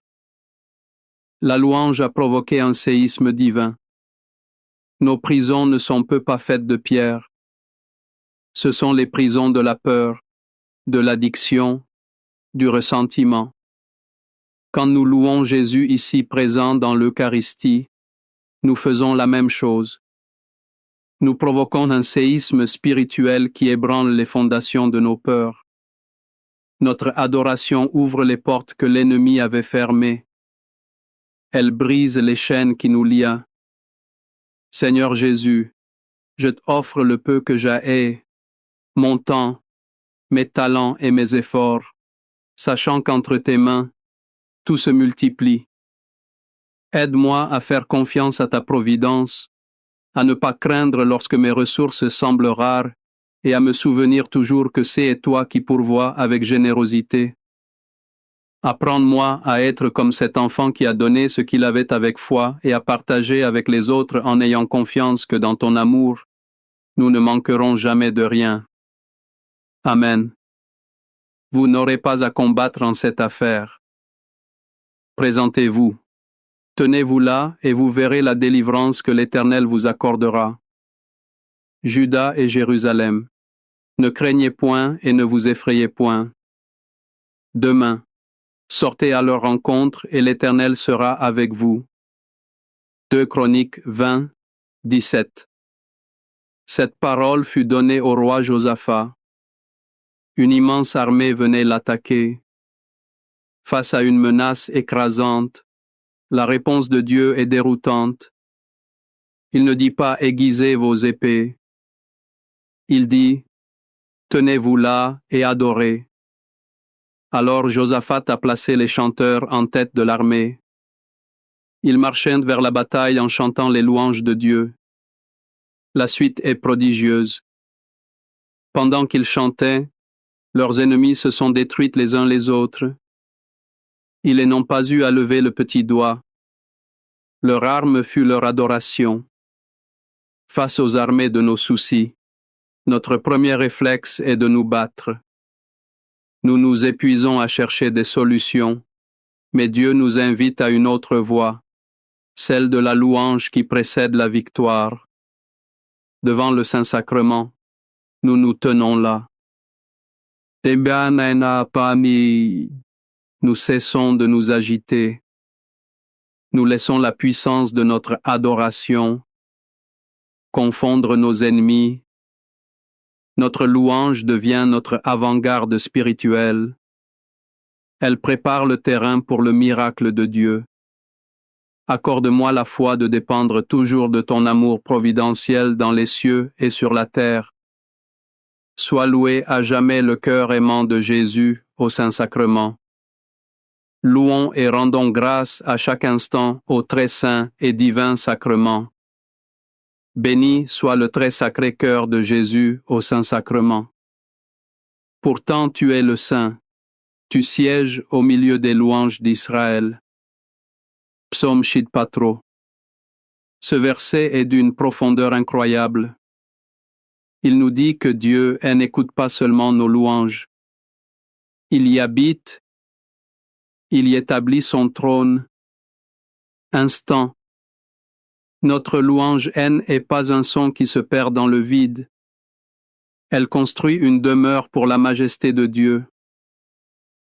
La louange a provoqué un séisme divin. Nos prisons ne sont pas faites de pierre. Ce sont les prisons de la peur, de l'addiction, du ressentiment. Quand nous louons Jésus ici présent dans l'Eucharistie, nous faisons la même chose. Nous provoquons un séisme spirituel qui ébranle les fondations de nos peurs. Notre adoration ouvre les portes que l'ennemi avait fermées. Elle brise les chaînes qui nous lient. Seigneur Jésus, je t'offre le peu que j'ai, mon temps, mes talents et mes efforts, sachant qu'entre tes mains, tout se multiplie. Aide-moi à faire confiance à ta providence, à ne pas craindre lorsque mes ressources semblent rares et à me souvenir toujours que c'est toi qui pourvois avec générosité. Apprends-moi à être comme cet enfant qui a donné ce qu'il avait avec foi et à partager avec les autres en ayant confiance que dans ton amour, nous ne manquerons jamais de rien. Amen. Vous n'aurez pas à combattre en cette affaire. Présentez-vous. Tenez-vous là et vous verrez la délivrance que l'Éternel vous accordera. Juda et Jérusalem, ne craignez point et ne vous effrayez point. Demain, sortez à leur rencontre et l'Éternel sera avec vous. 2 Chroniques 20, 17. Cette parole fut donnée au roi Josaphat. Une immense armée venait l'attaquer. Face à une menace écrasante, la réponse de Dieu est déroutante. Il ne dit pas aiguisez vos épées. Il dit tenez-vous là et adorez. Alors Josaphat a placé les chanteurs en tête de l'armée. Ils marchèrent vers la bataille en chantant les louanges de Dieu. La suite est prodigieuse. Pendant qu'ils chantaient, leurs ennemis se sont détruits les uns les autres. Ils n'ont pas eu à lever le petit doigt. Leur arme fut leur adoration. Face aux armées de nos soucis, notre premier réflexe est de nous battre. Nous nous épuisons à chercher des solutions, mais Dieu nous invite à une autre voie, celle de la louange qui précède la victoire. Devant le Saint-Sacrement, nous nous tenons là. Nous cessons de nous agiter. Nous laissons la puissance de notre adoration confondre nos ennemis. Notre louange devient notre avant-garde spirituelle. Elle prépare le terrain pour le miracle de Dieu. Accorde-moi la foi de dépendre toujours de ton amour providentiel dans les cieux et sur la terre. Sois loué à jamais le cœur aimant de Jésus au Saint-Sacrement. Louons et rendons grâce à chaque instant au très saint et divin sacrement. Béni soit le très sacré cœur de Jésus au Saint-Sacrement. Pourtant tu es le Saint, tu sièges au milieu des louanges d'Israël. Psaume Shid Patro. Ce verset est d'une profondeur incroyable. Il nous dit que Dieu n'écoute pas seulement nos louanges. Il y habite, il y établit son trône. Instant. Notre louange n'est pas un son qui se perd dans le vide. Elle construit une demeure pour la majesté de Dieu.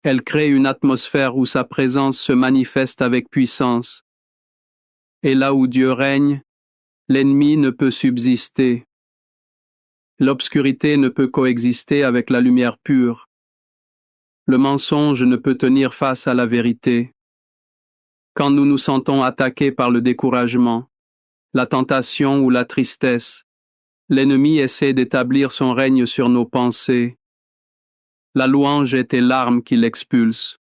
Elle crée une atmosphère où sa présence se manifeste avec puissance. Et là où Dieu règne, l'ennemi ne peut subsister. L'obscurité ne peut coexister avec la lumière pure. Le mensonge ne peut tenir face à la vérité. Quand nous nous sentons attaqués par le découragement, la tentation ou la tristesse, l'ennemi essaie d'établir son règne sur nos pensées. La louange est l'arme qui l'expulse.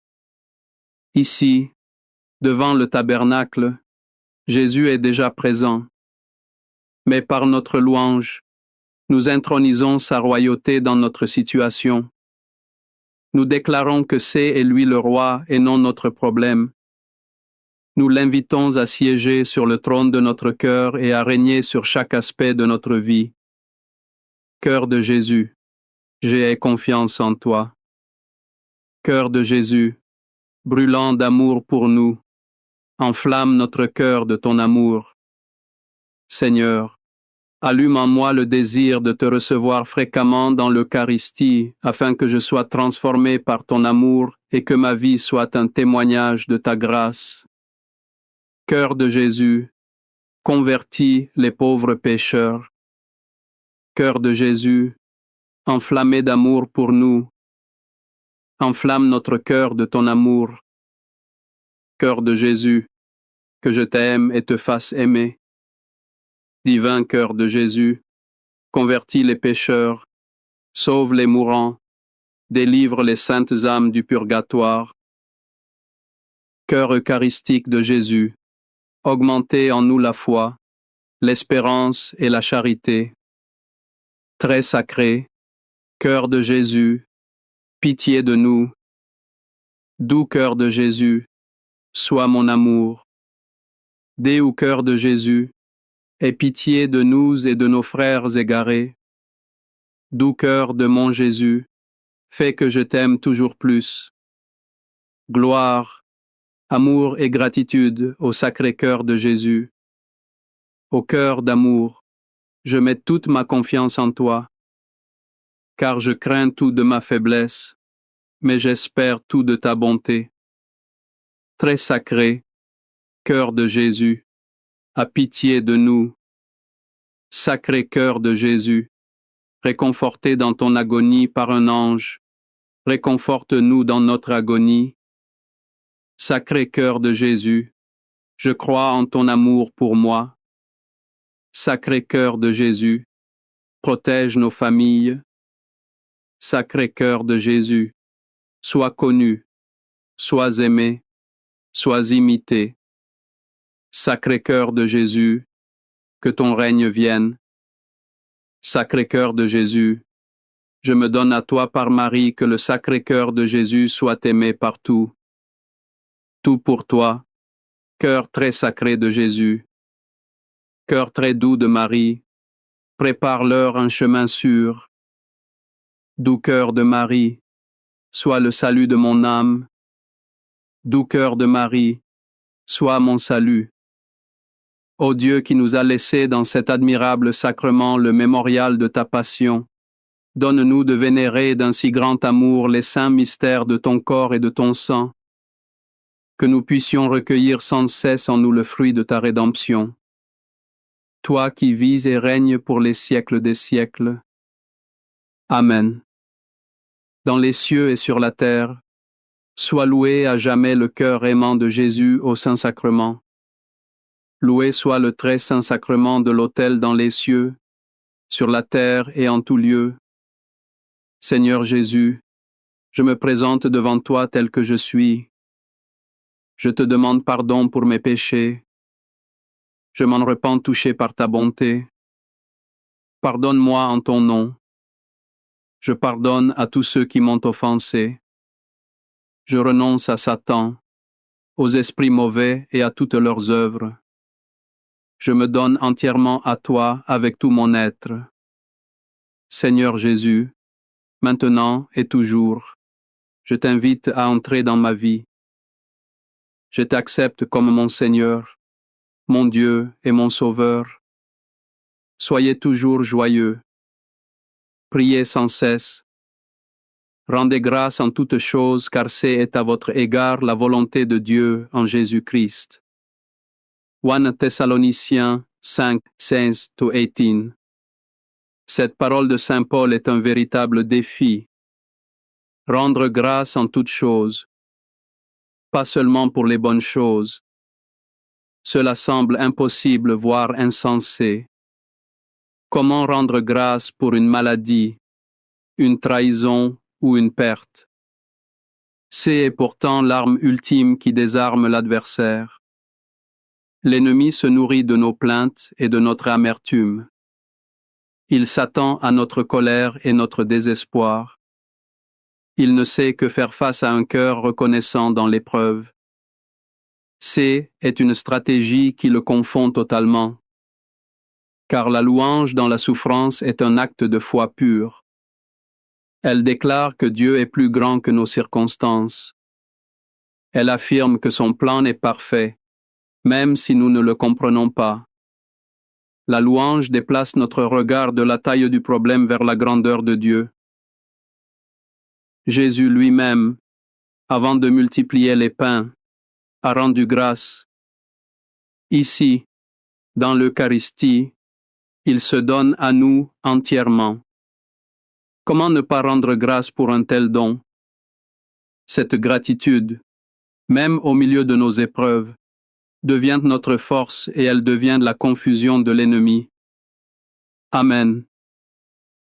Ici, devant le tabernacle, Jésus est déjà présent. Mais par notre louange, nous intronisons sa royauté dans notre situation. Nous déclarons que c'est lui le roi et non notre problème. Nous l'invitons à siéger sur le trône de notre cœur et à régner sur chaque aspect de notre vie. Cœur de Jésus, j'ai confiance en toi. Cœur de Jésus, brûlant d'amour pour nous, enflamme notre cœur de ton amour. Seigneur, allume en moi le désir de te recevoir fréquemment dans l'Eucharistie, afin que je sois transformé par ton amour et que ma vie soit un témoignage de ta grâce. Cœur de Jésus, convertis les pauvres pécheurs. Cœur de Jésus, enflammé d'amour pour nous, enflamme notre cœur de ton amour. Cœur de Jésus, que je t'aime et te fasse aimer. Divin cœur de Jésus, convertis les pécheurs, sauve les mourants, délivre les saintes âmes du purgatoire. Cœur eucharistique de Jésus, augmentez en nous la foi, l'espérance et la charité. Très sacré, cœur de Jésus, pitié de nous. Doux cœur de Jésus, sois mon amour. Doux cœur de Jésus, aie pitié de nous et de nos frères égarés. Doux cœur de mon Jésus, fais que je t'aime toujours plus. Gloire, amour et gratitude au sacré cœur de Jésus. Au cœur d'amour, je mets toute ma confiance en toi, car je crains tout de ma faiblesse, mais j'espère tout de ta bonté. Très sacré, cœur de Jésus, aie pitié de nous. Sacré cœur de Jésus, réconforté dans ton agonie par un ange, réconforte-nous dans notre agonie. Sacré cœur de Jésus, je crois en ton amour pour moi. Sacré cœur de Jésus, protège nos familles. Sacré cœur de Jésus, sois connu, sois aimé, sois imité. Sacré-Cœur de Jésus, que ton règne vienne. Sacré-Cœur de Jésus, je me donne à toi par Marie, que le Sacré-Cœur de Jésus soit aimé partout. Tout pour toi, cœur très sacré de Jésus. Cœur très doux de Marie, prépare-leur un chemin sûr. Doux cœur de Marie, sois le salut de mon âme. Doux cœur de Marie, sois mon salut. Ô Dieu qui nous a laissé dans cet admirable sacrement le mémorial de ta passion, donne-nous de vénérer d'un si grand amour les saints mystères de ton corps et de ton sang, que nous puissions recueillir sans cesse en nous le fruit de ta rédemption. Toi qui vis et règnes pour les siècles des siècles. Amen. Dans les cieux et sur la terre, sois loué à jamais le cœur aimant de Jésus au Saint-Sacrement. Loué soit le très saint sacrement de l'autel dans les cieux, sur la terre et en tout lieu. Seigneur Jésus, je me présente devant toi tel que je suis. Je te demande pardon pour mes péchés. Je m'en repens touché par ta bonté. Pardonne-moi en ton nom. Je pardonne à tous ceux qui m'ont offensé. Je renonce à Satan, aux esprits mauvais et à toutes leurs œuvres. Je me donne entièrement à toi avec tout mon être. Seigneur Jésus, maintenant et toujours, je t'invite à entrer dans ma vie. Je t'accepte comme mon Seigneur, mon Dieu et mon Sauveur. Soyez toujours joyeux. Priez sans cesse. Rendez grâce en toutes choses, car c'est à votre égard la volonté de Dieu en Jésus-Christ. 1 Thessaloniciens 5, 16-18. Cette parole de Saint Paul est un véritable défi. Rendre grâce en toutes choses, pas seulement pour les bonnes choses. Cela semble impossible, voire insensé. Comment rendre grâce pour une maladie, une trahison ou une perte? C'est pourtant l'arme ultime qui désarme l'adversaire. L'ennemi se nourrit de nos plaintes et de notre amertume. Il s'attend à notre colère et notre désespoir. Il ne sait que faire face à un cœur reconnaissant dans l'épreuve. C'est une stratégie qui le confond totalement. Car la louange dans la souffrance est un acte de foi pure. Elle déclare que Dieu est plus grand que nos circonstances. Elle affirme que son plan est parfait, même si nous ne le comprenons pas. La louange déplace notre regard de la taille du problème vers la grandeur de Dieu. Jésus lui-même, avant de multiplier les pains, a rendu grâce. Ici, dans l'Eucharistie, il se donne à nous entièrement. Comment ne pas rendre grâce pour un tel don? Cette gratitude, même au milieu de nos épreuves, devient notre force et elle devient la confusion de l'ennemi. Amen.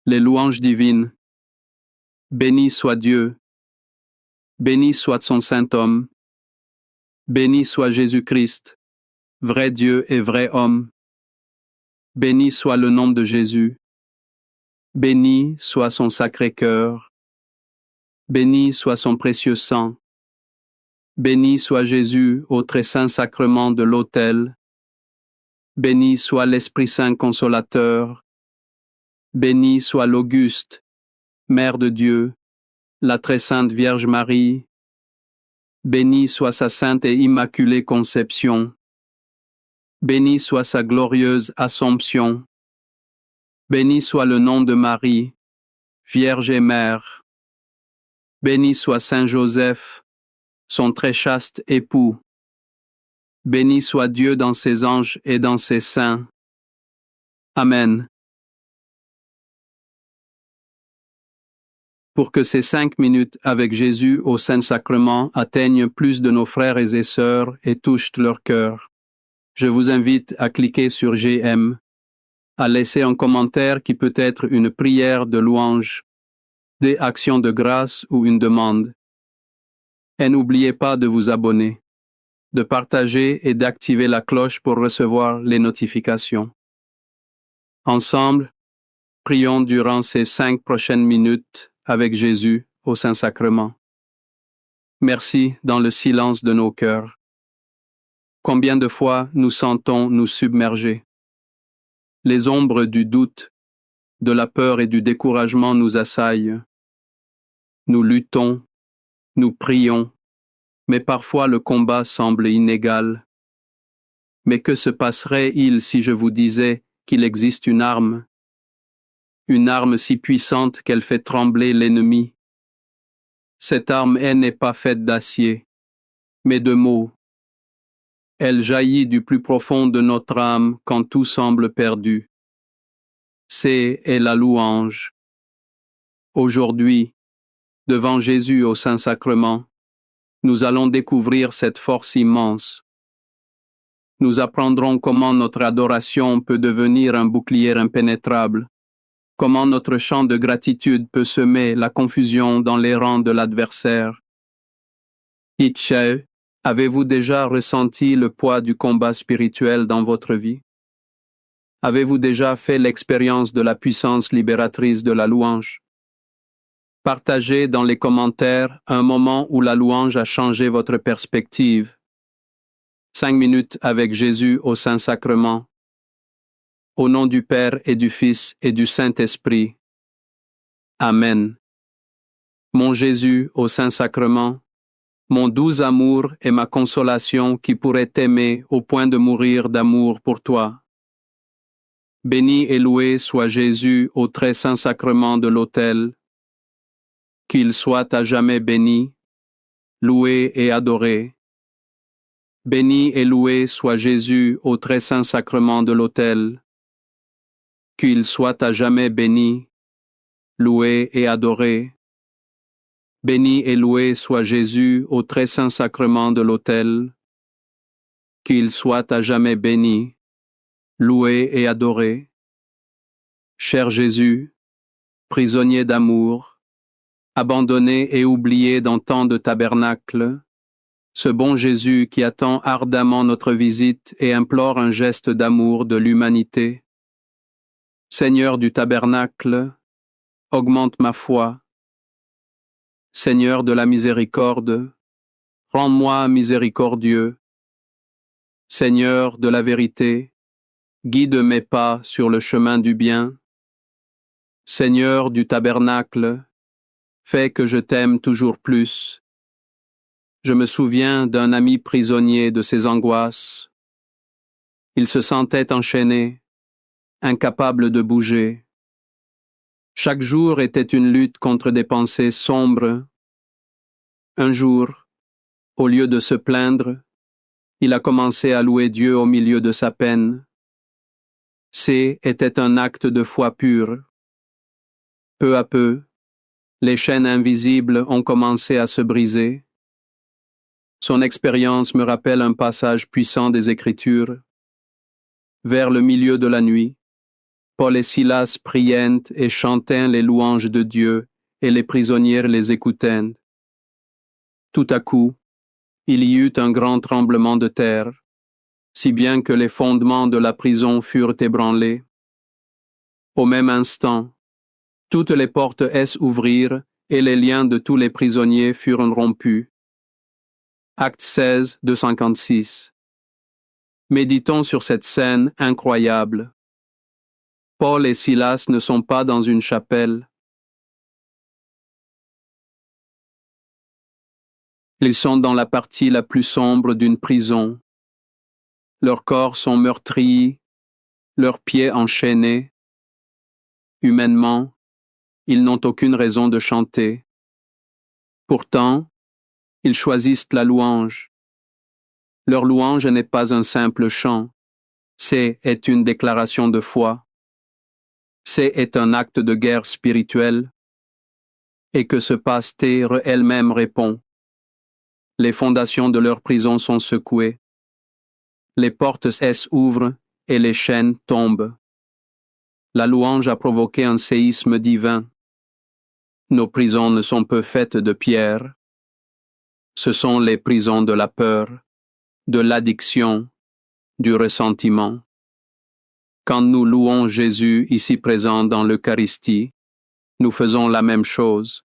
Les louanges divines. Béni soit Dieu. Béni soit son saint homme. Béni soit Jésus-Christ, vrai Dieu et vrai homme. Béni soit le nom de Jésus. Béni soit son sacré cœur. Béni soit son précieux sang. Béni soit Jésus au très saint sacrement de l'autel. Béni soit l'Esprit Saint consolateur. Béni soit l'Auguste, Mère de Dieu, la très sainte Vierge Marie. Béni soit sa sainte et immaculée conception. Béni soit sa glorieuse Assomption. Béni soit le nom de Marie, Vierge et Mère. Béni soit Saint Joseph, son très chaste époux. Béni soit Dieu dans ses anges et dans ses saints. Amen. Pour que ces 5 minutes avec Jésus au Saint-Sacrement atteignent plus de nos frères et sœurs et touchent leur cœur, je vous invite à cliquer sur j'aime, à laisser un commentaire qui peut être une prière de louange, des actions de grâce ou une demande. Et n'oubliez pas de vous abonner. de partager et d'activer la cloche pour recevoir les notifications. Ensemble, prions durant ces 5 prochaines minutes avec Jésus au Saint-Sacrement. Merci dans le silence de nos cœurs. Combien de fois nous sentons nous submerger? Les ombres du doute, de la peur et du découragement nous assaillent. Nous luttons, nous prions, mais parfois le combat semble inégal. Mais que se passerait-il si je vous disais qu'il existe une arme si puissante qu'elle fait trembler l'ennemi? Cette arme, elle n'est pas faite d'acier, mais de mots. Elle jaillit du plus profond de notre âme quand tout semble perdu. C'est la louange. Aujourd'hui, devant Jésus au Saint-Sacrement, nous allons découvrir cette force immense. Nous apprendrons comment notre adoration peut devenir un bouclier impénétrable, comment notre chant de gratitude peut semer la confusion dans les rangs de l'adversaire. Itchae, avez-vous déjà ressenti le poids du combat spirituel dans votre vie? Avez-vous déjà fait l'expérience de la puissance libératrice de la louange? Partagez dans les commentaires un moment où la louange a changé votre perspective. 5 minutes avec Jésus au Saint-Sacrement. Au nom du Père et du Fils et du Saint-Esprit. Amen. Mon Jésus au Saint-Sacrement, mon doux amour et ma consolation qui pourrait t'aimer au point de mourir d'amour pour toi. Béni et loué soit Jésus au très saint sacrement de l'autel. Qu'il soit à jamais béni, loué et adoré. Béni et loué soit Jésus au très saint sacrement de l'autel. Qu'il soit à jamais béni, loué et adoré. Béni et loué soit Jésus au très saint sacrement de l'autel. Qu'il soit à jamais béni, loué et adoré. Cher Jésus, prisonnier d'amour, abandonné et oublié dans tant de tabernacles, ce bon Jésus qui attend ardemment notre visite et implore un geste d'amour de l'humanité. Seigneur du tabernacle, augmente ma foi. Seigneur de la miséricorde, rends-moi miséricordieux. Seigneur de la vérité, guide mes pas sur le chemin du bien. Seigneur du tabernacle, fais que je t'aime toujours plus. Je me souviens d'un ami prisonnier de ses angoisses. Il se sentait enchaîné, incapable de bouger. Chaque jour était une lutte contre des pensées sombres. Un jour, au lieu de se plaindre, il a commencé à louer Dieu au milieu de sa peine. Était un acte de foi pure. Peu à peu, les chaînes invisibles ont commencé à se briser. Son expérience me rappelle un passage puissant des Écritures. Vers le milieu de la nuit, Paul et Silas priaient et chantaient les louanges de Dieu, et les prisonniers les écoutaient. Tout à coup, il y eut un grand tremblement de terre, si bien que les fondements de la prison furent ébranlés. Au même instant, toutes les portes s'ouvrirent et les liens de tous les prisonniers furent rompus. Acte 16, 256. Méditons sur cette scène incroyable. Paul et Silas ne sont pas dans une chapelle. Ils sont dans la partie la plus sombre d'une prison. Leurs corps sont meurtris, leurs pieds enchaînés. Humainement, ils n'ont aucune raison de chanter. Pourtant, ils choisissent la louange. Leur louange n'est pas un simple chant, est une déclaration de foi. Est un acte de guerre spirituelle. Et que se passe-t-il elle-même répond. Les fondations de leur prison sont secouées. Les portes s'ouvrent et les chaînes tombent. La louange a provoqué un séisme divin. Nos prisons ne sont pas faites de pierre. Ce sont les prisons de la peur, de l'addiction, du ressentiment. Quand nous louons Jésus ici présent dans l'Eucharistie, nous faisons la même chose.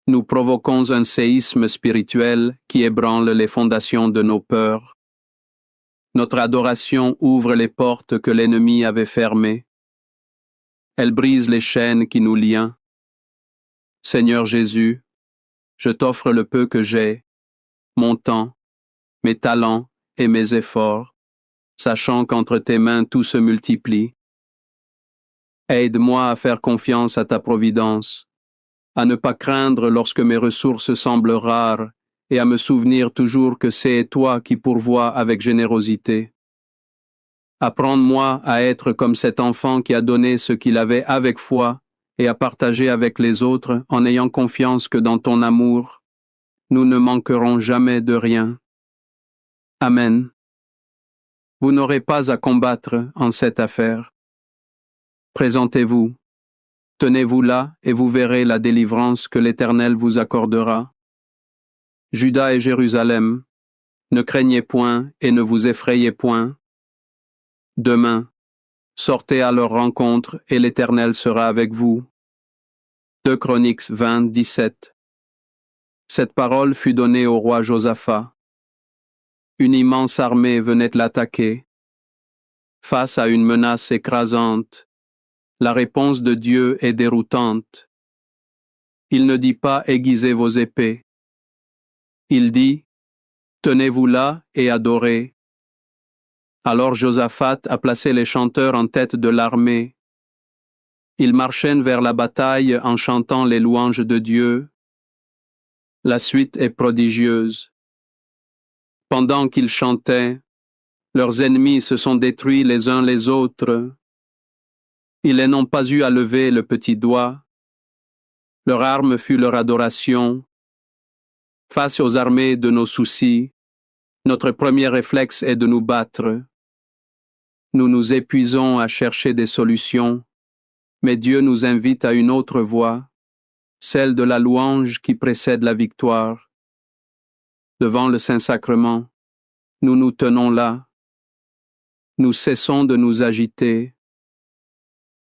Nous provoquons un séisme spirituel qui ébranle les fondations de nos peurs. Notre adoration ouvre les portes que l'ennemi avait fermées. Elle brise les chaînes qui nous lient. Seigneur Jésus, je t'offre le peu que j'ai, mon temps, mes talents et mes efforts, sachant qu'entre tes mains tout se multiplie. Aide-moi à faire confiance à ta providence, à ne pas craindre lorsque mes ressources semblent rares et à me souvenir toujours que c'est toi qui pourvois avec générosité. Apprends-moi à être comme cet enfant qui a donné ce qu'il avait avec foi et à partager avec les autres en ayant confiance que dans ton amour, nous ne manquerons jamais de rien. Amen. Vous n'aurez pas à combattre en cette affaire. Présentez-vous, tenez-vous là et vous verrez la délivrance que l'Éternel vous accordera. Juda et Jérusalem, ne craignez point et ne vous effrayez point. Demain, sortez à leur rencontre et l'Éternel sera avec vous. 2 Chroniques 20, 17. Cette parole fut donnée au roi Josaphat. Une immense armée venait l'attaquer. Face à une menace écrasante, la réponse de Dieu est déroutante. Il ne dit pas aiguisez vos épées. Il dit tenez-vous là et adorez. Alors Josaphat a placé les chanteurs en tête de l'armée. Ils marchaient vers la bataille en chantant les louanges de Dieu. La suite est prodigieuse. Pendant qu'ils chantaient, leurs ennemis se sont détruits les uns les autres. Ils n'ont pas eu à lever le petit doigt. Leur arme fut leur adoration. Face aux armées de nos soucis, notre premier réflexe est de nous battre. Nous nous épuisons à chercher des solutions, mais Dieu nous invite à une autre voie, celle de la louange qui précède la victoire. Devant le Saint-Sacrement, nous nous tenons là. Nous cessons de nous agiter.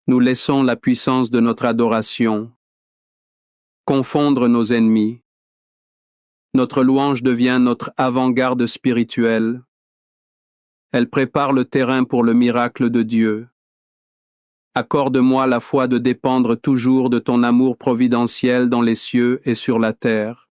Nous laissons la puissance de notre adoration confondre nos ennemis. Notre louange devient notre avant-garde spirituelle. Elle prépare le terrain pour le miracle de Dieu. Accorde-moi la foi de dépendre toujours de ton amour providentiel dans les cieux et sur la terre.